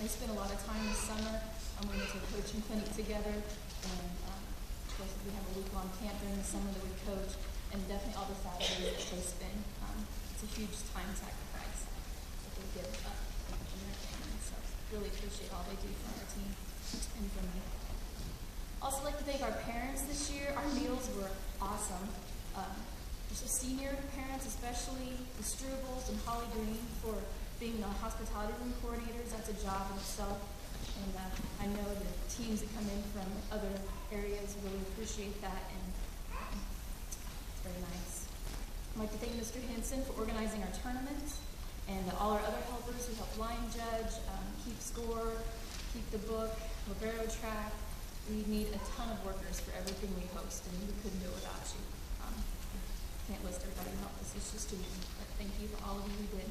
we spent a lot of time this summer. We went to a coaching clinic together, and of course we have a week-long camp during the summer that we coach, and definitely all the Saturdays that they spend. It's a huge time sacrifice that they give up in their family. So really appreciate all they do for our team and for me. Also like to thank our parents this year. Our meals were awesome. So senior parents, especially the Strubles and Holly Green, for being the hospitality room coordinators. That's a job in itself. And I know the teams that come in from other areas really appreciate that, and it's very nice. I'd like to thank Mr. Henson for organizing our tournament, and all our other helpers who help line judge, keep score, keep the book, libero track. We need a ton of workers for everything we host, and we couldn't do it without you. Can't list everybody who helped us. It's just too easy. But thank you for all of you who did.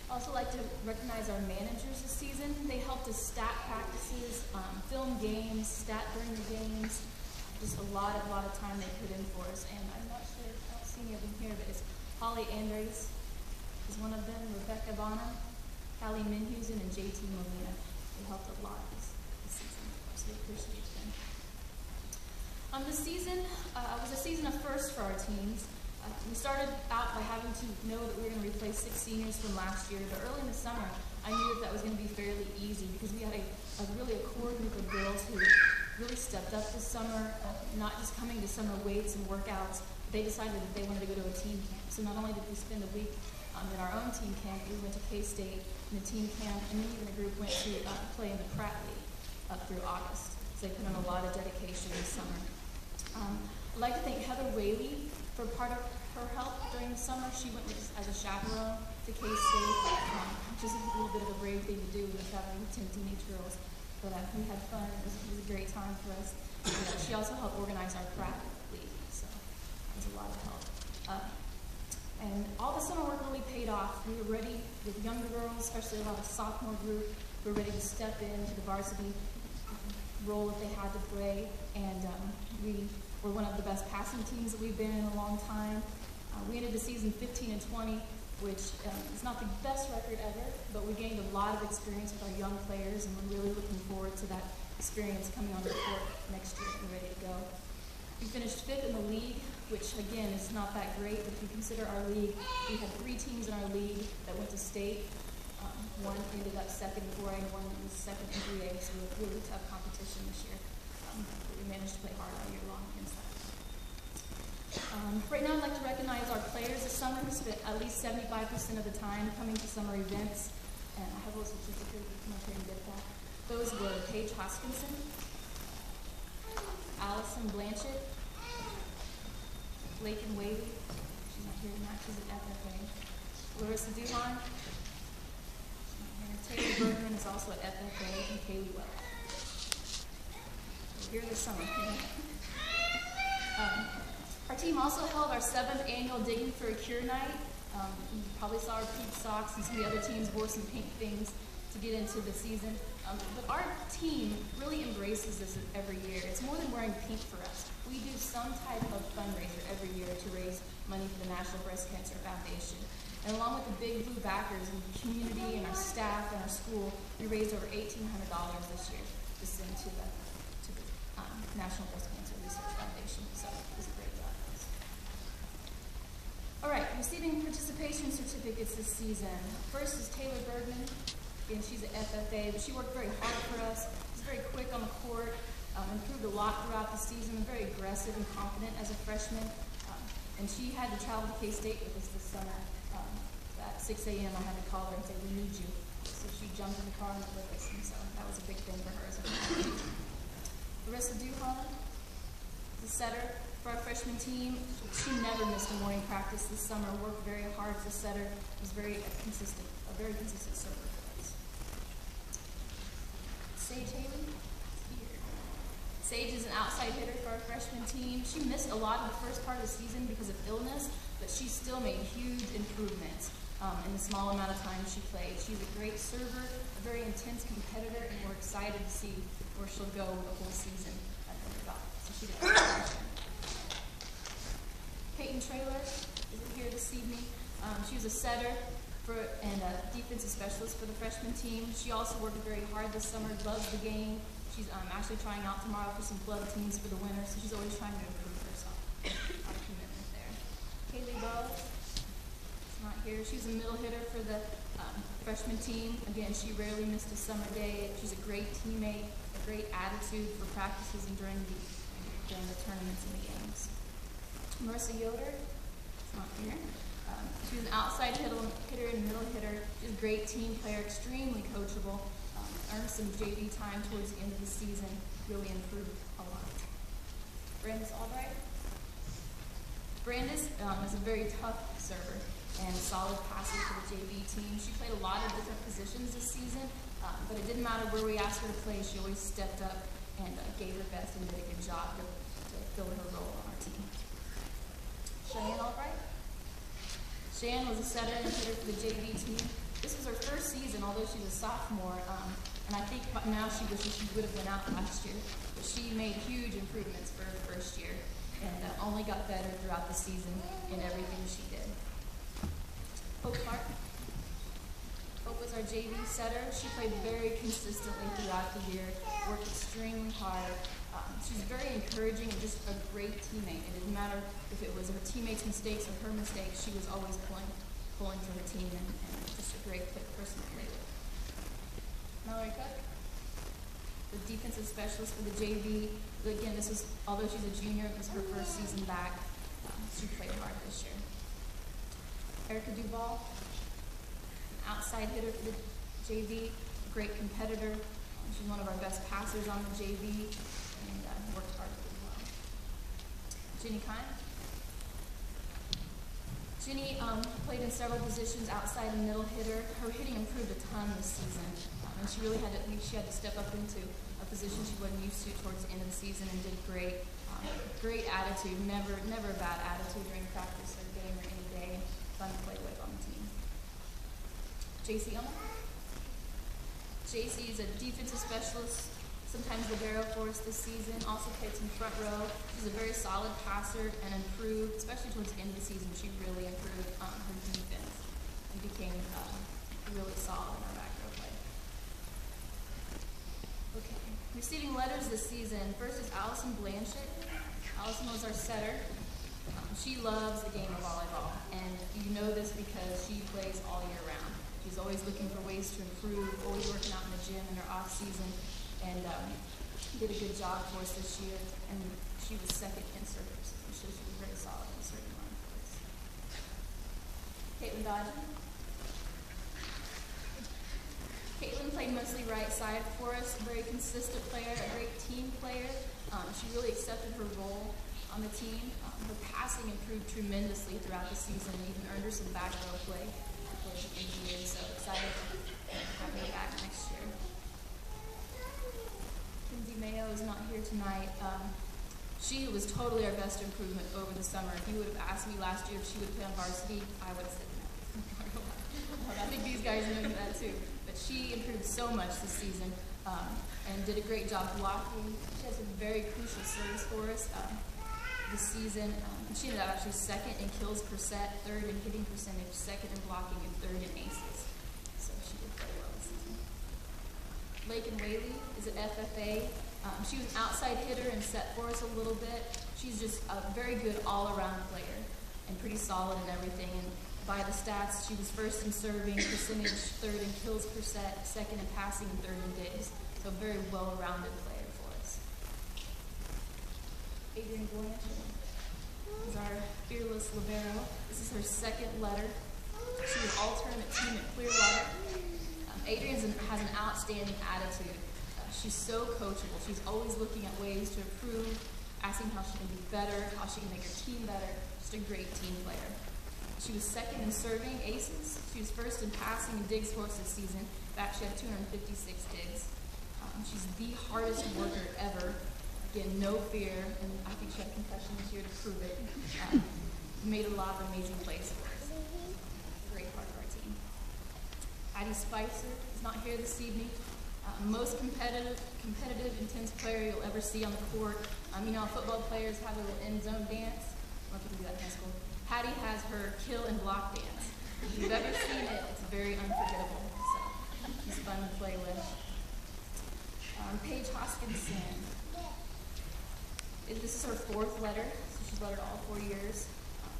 Also like to recognize our managers this season. They helped us stat practices, film games, stat during the games. Just a lot of time they put in for us. And I'm not sure, I don't see any of them here, but it's Holly Andres is one of them, Rebecca Bonham, Callie Minhusen, and JT Molina. They helped a lot this season, so we appreciate them. This season was a season of firsts for our teams. We started out by having to know that we were going to replace 6 seniors from last year, but early in the summer, I knew that was going to be fairly easy because we had a core group of girls who really stepped up this summer, not just coming to summer weights and workouts. They decided that they wanted to go to a team camp. So not only did we spend a week in our own team camp, we went to K-State in a team camp, and then even the group went to play in the Pratt League up through August. So they put in a lot of dedication this summer. I'd like to thank Heather Whaley for part of her help during the summer. She went as a chaperone to K-State, which is a little bit of a brave thing to do when you're traveling with 10 teenage girls. But we had fun. It was a great time for us. She also helped organize our Pratt League, so that was a lot of help. And all the summer work really paid off. We were ready with younger girls, especially a lot of sophomore group. We were ready to step into the varsity role that they had to play, and we were one of the best passing teams that we've been in a long time. We ended the season 15-20, which is not the best record ever, but we gained a lot of experience with our young players, and we're really looking forward to that experience coming on the court next year and ready to go. We finished 5th in the league, which again is not that great, but if you consider our league, we had 3 teams in our league that went to state. One ended up 2nd in 4A, and one was 2nd in 3A, so it was really tough competition this year. But we managed to play hard all year long against that. Right now I'd like to recognize our players this summer who spent at least 75% of the time coming to summer events. And I have a little certificate, you can come up here and get that. Those were Paige Hoskinson, Allison Blanchett, Lakin Whaley, she's not here tonight, she's at FFA, Larissa Duhon, Taylor Bergman is also at FFA, and Kaylee Wells. We're here this summer. Our team also held our 7th annual Digging for a Cure night. You probably saw our pink socks, and some of the other teams wore some pink things to get into the season. But our team really embraces this every year. It's more than wearing pink for us. We do some type of fundraiser every year to raise money for the National Breast Cancer Foundation. And along with the big blue backers and the community and our staff and our school, we raised over $1,800 this year to send to the National Breast Cancer Research Foundation. So it was a great job. All right, receiving participation certificates this season. First is Taylor Bergman. Again, she's at FFA, but she worked very hard for us. She's very quick on the court, improved a lot throughout the season, very aggressive and confident as a freshman. And she had to travel to K-State with us this summer. At 6 a.m. I had to call her and say, we need you. So she jumped in the car and went with us, and so that was a big thing for her as a freshman. Larissa Duhon, the setter for our freshman team. She never missed a morning practice this summer, worked very hard as a setter, was a very consistent server for us. Sage Haley, here. Sage is an outside hitter for our freshman team. She missed a lot of the first part of the season because of illness, but she still made huge improvements in the small amount of time she played. She's a great server, a very intense competitor, and we're excited to see where she'll go the whole season at Volleyball. So she did a great job. Peyton Traylor isn't here this evening. She was a setter and a defensive specialist for the freshman team. She also worked very hard this summer, loves the game. She's actually trying out tomorrow for some club teams for the winter, so she's always trying to improve herself. Our commitment there. Kaylee Bowes is not here. She's a middle hitter for the freshman team. Again, she rarely missed a summer day. She's a great teammate, a great attitude for practices and during the tournaments and the games. Marissa Yoder is not here. She's an outside hitter and middle hitter. She's a great team player, extremely coachable. Earned some JV time towards the end of the season, really improved a lot. Brandis Albright. Brandis is a very tough server and solid passer for the JV team. She played a lot of different positions this season, but it didn't matter where we asked her to play. She always stepped up and gave her best and did a good job to fill her role on our team. Cheyenne Albright. Cheyenne was a setter and hitter for the JV team. This was her first season, although she's a sophomore, and I think now she wishes she would have went out last year. But she made huge improvements for her first year and only got better throughout the season in everything she did. Hope Martin. Hope was our JV setter. She played very consistently throughout the year, worked extremely hard. She's very encouraging and just a great teammate. It didn't matter if it was her teammates' mistakes or her mistakes, she was always pulling for her team and just a great person to play with. Mallory Cook, the defensive specialist for the JV. Again, although she's a junior, it was her first season back. She played hard this year. Erica Duval, an outside hitter for the JV, great competitor. She's one of our best passers on the JV and worked hard as well. Jenny Kine. Jenny played in several positions outside and middle hitter. Her hitting improved a ton this season, and she really had to step up into a position she wasn't used to towards the end of the season and did great. Great attitude, never a bad attitude during practice or game or any day. Fun to play with on the team. JC Elmer. JC is a defensive specialist, sometimes libero for us this season. Also played some front row. She's a very solid passer and improved, especially towards the end of the season. She really improved her defense and became really solid in our back row play. Okay, receiving letters this season. First is Allison Blanchett. Allison was our setter. She loves the game of volleyball, and you know this because she plays all year round. She's always looking for ways to improve, always working out in the gym in her off season, and did a good job for us this year. And she was second in servers, so she was very solid in the serving line for us. Caitlin Dodgen. Caitlin played mostly right side for us, a very consistent player, a great team player. She really accepted her role on the team. Her passing improved tremendously throughout the season and even earned her some back row play towards the end of the year. So excited to have her back next year. Kinsey Mayo is not here tonight. She was totally our best improvement over the summer. If you would have asked me last year if she would play on varsity, I would have said no. I think these guys know that too. But she improved so much this season and did a great job blocking. She has some very crucial serves for us this season. She ended up actually second in kills per set, third in hitting percentage, second in blocking, and third in aces. So she did very well this season. Lakin Whaley is an FFA. She was an outside hitter and set for us a little bit. She's just a very good all-around player and pretty solid in everything. And by the stats, she was first in serving percentage, third in kills per set, second in passing, and third in digs. So a very well-rounded player for us. Adrienne Blanchard is our fearless libero. This is her second letter. She was all-tournament team at Clearwater. Adrienne has an outstanding attitude. She's so coachable. She's always looking at ways to improve, asking how she can be better, how she can make her team better. Just a great team player. She was second in serving aces. She was first in passing and digs for us this season. In fact, she had 256 digs. She's the hardest worker ever. Again, no fear, and I think she had a concussion this year to prove it. Made a lot of amazing plays for us. Great part of our team. Addie Spicer is not here this evening. Most competitive, intense player you'll ever see on the court. You know, football players have a little end zone dance. I don't know if you can do that in high school. Patty has her kill and block dance. If you've ever seen it, it's very unforgettable. So she's fun to play with. Paige Hoskinson. This is her 4th letter, so she's lettered all 4 years.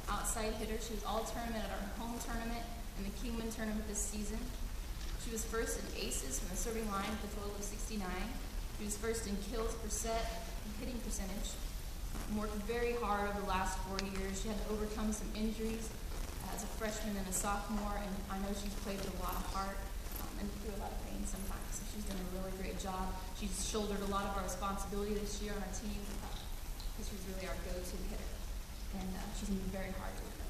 Outside hitter, she was all tournament at our home tournament and the Kingman tournament this season. She was first in aces from the serving line with a total of 69. She was first in kills per set and hitting percentage. Worked very hard over the last 4 years. She had to overcome some injuries as a freshman and a sophomore, and I know she's played with a lot of heart and through a lot of pain sometimes. So she's done a really great job. She's shouldered a lot of our responsibility this year on our team because she's really our go-to hitter, and she's been very hard to work with.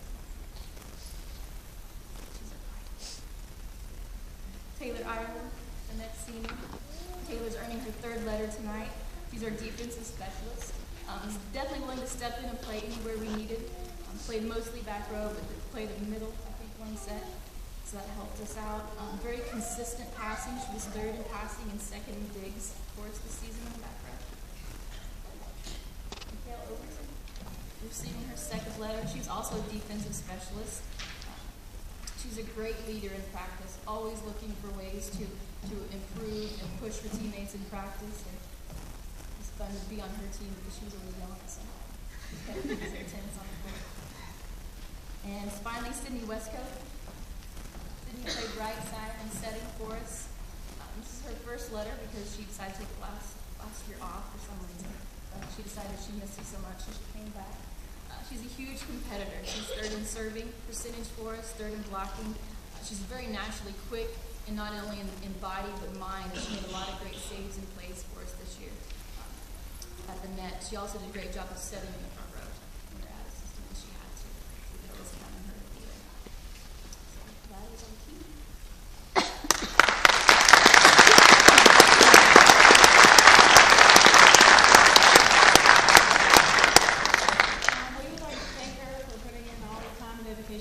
Taylor Ireland, the next senior. Taylor's earning her 3rd letter tonight. She's our defensive specialist. Definitely willing to step in and play anywhere we needed. Played mostly back row, but played in the middle, I think, 1 set. So that helped us out. Very consistent passing. She was 3rd in passing and 2nd in digs for us this season in the back row. Mikhail Overton, receiving her 2nd letter. She's also a defensive specialist. She's a great leader in practice, always looking for ways to improve and push her teammates in practice. And it's fun to be on her team because she was always young, so she's got intense on the court. And finally, Sydney Westcote. Sydney played right side and setting for us. This is her 1st letter because she decided to take last year off for some reason. She decided she missed it so much, so she came back. She's a huge competitor. She's 3rd in serving percentage for us, 3rd in blocking. She's very naturally quick, and not only in body but mind. She made a lot of great saves and plays for us this year at the net. She also did a great job of setting in the front row when her assistant when she had to. That was kind of her either. So that is our team.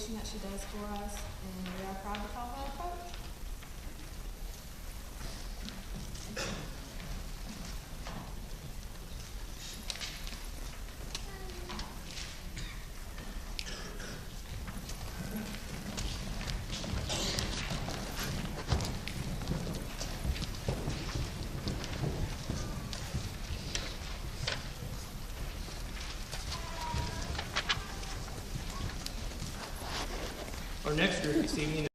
That she does for us, and we are proud to call her our coach. Our next group this evening